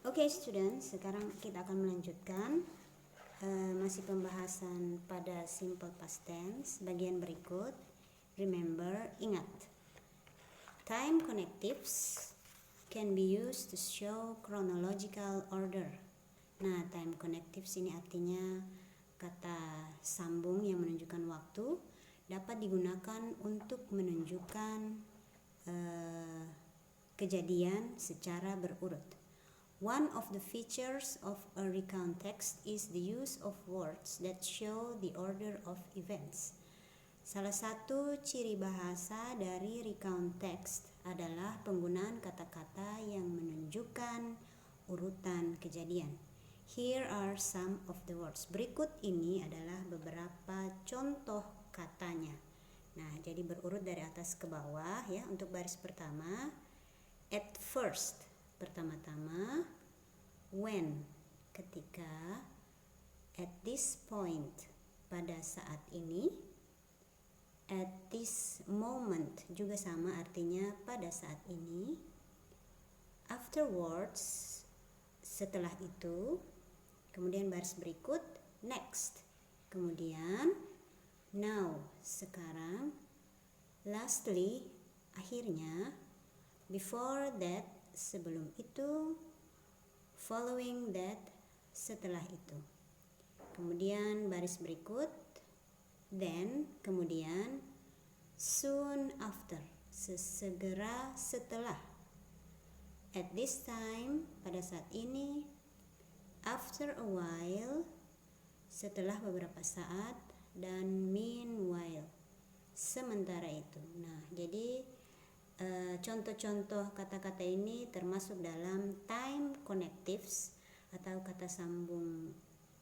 Oke, students, sekarang kita akan melanjutkan masih pembahasan pada simple past tense bagian berikut. Remember, ingat, time connectives can be used to show chronological order. Nah, time connectives ini artinya kata sambung yang menunjukkan waktu, dapat digunakan untuk menunjukkan kejadian secara berurut. One of the features of a recount text is the use of words that show the order of events. Salah satu ciri bahasa dari recount text adalah penggunaan kata-kata yang menunjukkan urutan kejadian. Here are some of the words. Berikut ini adalah beberapa contoh katanya. Nah, jadi berurut dari atas ke bawah ya. Untuk baris pertama, at first, pertama-tama, when, ketika, at this point, pada saat ini, at this moment, juga sama artinya pada saat ini, afterwards, setelah itu, kemudian baris berikut, next, kemudian, now, sekarang, lastly, akhirnya, before that, sebelum itu, following that, setelah itu. Kemudian baris berikut, then, kemudian, soon after, sesegera setelah, at this time, pada saat ini, after a while, setelah beberapa saat, dan meanwhile, sementara itu. Nah, jadi contoh-contoh kata-kata ini termasuk dalam time connectives atau kata sambung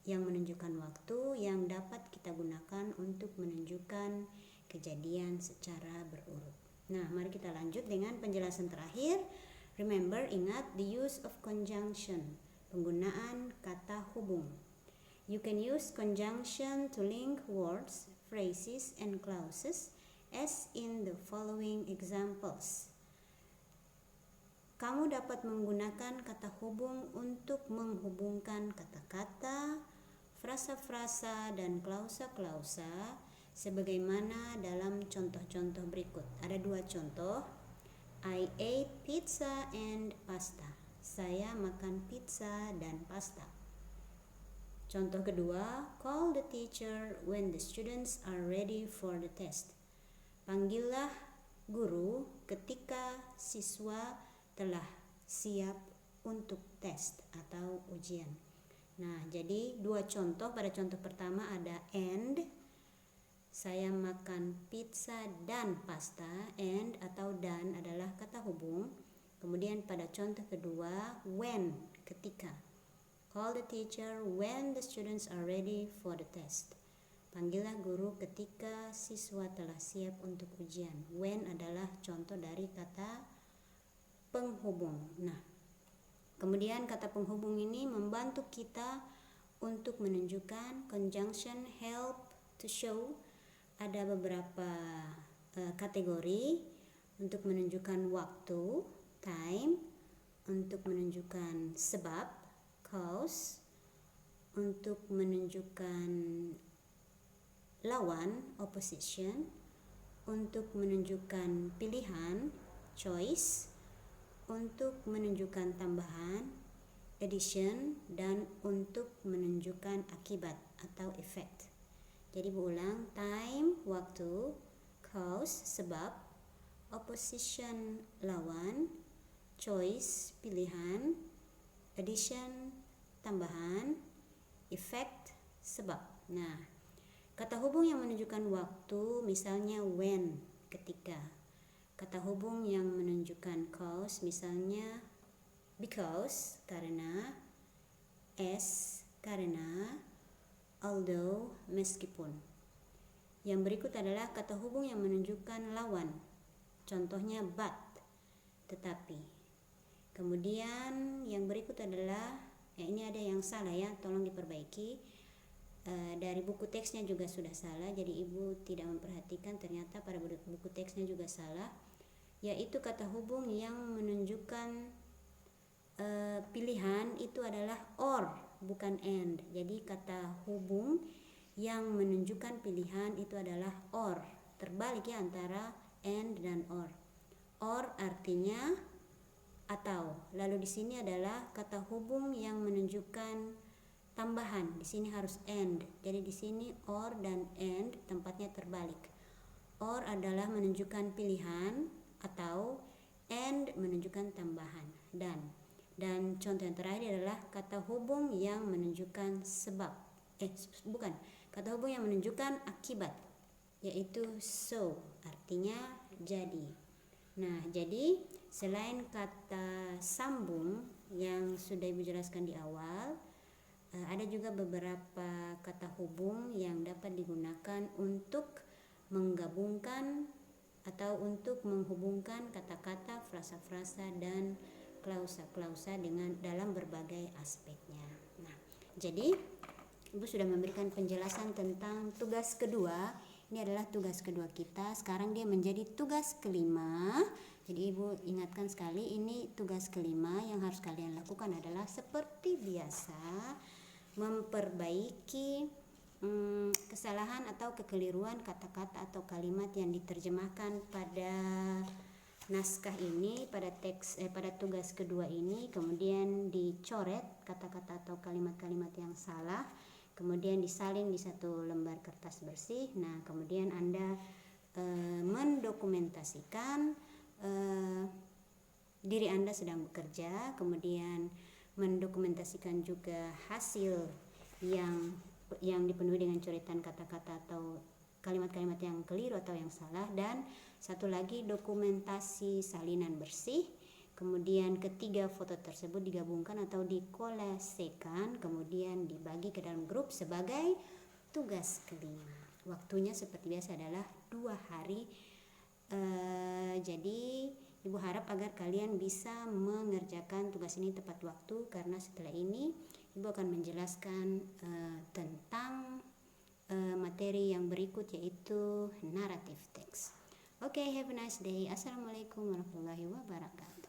yang menunjukkan waktu yang dapat kita gunakan untuk menunjukkan kejadian secara berurut. Nah, mari kita lanjut dengan penjelasan terakhir. Remember, ingat, the use of conjunction, penggunaan kata hubung. You can use conjunction to link words, phrases, and clauses as in the following examples. Kamu dapat menggunakan kata hubung untuk menghubungkan kata-kata, frasa-frasa, dan klausa-klausa sebagaimana dalam contoh-contoh berikut. Ada dua contoh. I ate pizza and pasta. Saya makan pizza dan pasta. Contoh kedua, call the teacher when the students are ready for the test. Panggillah guru ketika siswa telah siap untuk tes atau ujian. Nah, jadi dua contoh. Pada contoh pertama ada and, saya makan pizza dan pasta. And atau dan adalah kata hubung. Kemudian pada contoh kedua, when, ketika. Call the teacher when the students are ready for the test. Panggillah guru ketika siswa telah siap untuk ujian. When adalah contoh dari kata penghubung. Nah, kemudian kata penghubung ini membantu kita untuk menunjukkan conjunction, help to show. Ada beberapa kategori untuk menunjukkan waktu, time, untuk menunjukkan sebab, cause, untuk menunjukkan lawan, opposition, untuk menunjukkan pilihan, choice, untuk menunjukkan tambahan, addition, dan untuk menunjukkan akibat atau effect. Jadi berulang, time, waktu, cause, sebab, opposition, lawan, choice, pilihan, addition, tambahan, effect, sebab. Nah, kata hubung yang menunjukkan waktu, misalnya when, ketika. Kata hubung yang menunjukkan cause, misalnya because, karena, as, karena, although, meskipun. Yang berikut adalah kata hubung yang menunjukkan lawan. Contohnya but, tetapi. Kemudian yang berikut adalah, ini ada yang salah ya, tolong diperbaiki. Dari buku teksnya juga sudah salah, jadi ibu tidak memperhatikan, ternyata pada buku teksnya juga salah, yaitu kata hubung yang menunjukkan pilihan itu adalah or, bukan and. Jadi kata hubung yang menunjukkan pilihan itu adalah or. Terbalik ya antara and dan or. Or artinya atau. Lalu di sini adalah kata hubung yang menunjukkan tambahan. Di sini harus and. Jadi di sini or dan and tempatnya terbalik. Or adalah menunjukkan pilihan atau and menunjukkan tambahan. Dan contoh yang terakhir adalah kata hubung yang menunjukkan sebab. Kata hubung yang menunjukkan akibat, yaitu so, artinya jadi. Nah, jadi selain kata sambung yang sudah Ibu jelaskan di awal, ada juga beberapa kata hubung yang dapat digunakan untuk menggabungkan atau untuk menghubungkan kata-kata, frasa-frasa, dan klausa-klausa dalam berbagai aspeknya. Nah, jadi Ibu sudah memberikan penjelasan tentang tugas kedua. Ini adalah tugas kedua kita. Sekarang dia menjadi tugas kelima. Jadi Ibu ingatkan sekali, ini tugas kelima. Yang harus kalian lakukan adalah seperti biasa memperbaiki kesalahan atau kekeliruan kata-kata atau kalimat yang diterjemahkan pada naskah ini, pada tugas kedua ini. Kemudian dicoret kata-kata atau kalimat-kalimat yang salah, kemudian disalin di satu lembar kertas bersih. Nah, kemudian Anda mendokumentasikan diri Anda sedang bekerja, kemudian mendokumentasikan juga hasil yang dipenuhi dengan coretan kata-kata atau kalimat-kalimat yang keliru atau yang salah. Dan satu lagi, dokumentasi salinan bersih. Kemudian ketiga foto tersebut digabungkan atau dikolesekan, kemudian dibagi ke dalam grup sebagai tugas kelima. Waktunya seperti biasa adalah 2 hari. Jadi Ibu harap agar kalian bisa mengerjakan tugas ini tepat waktu, karena setelah ini Ibu akan menjelaskan tentang materi yang berikut, yaitu narrative text. Oke, have a nice day. Assalamualaikum warahmatullahi wabarakatuh.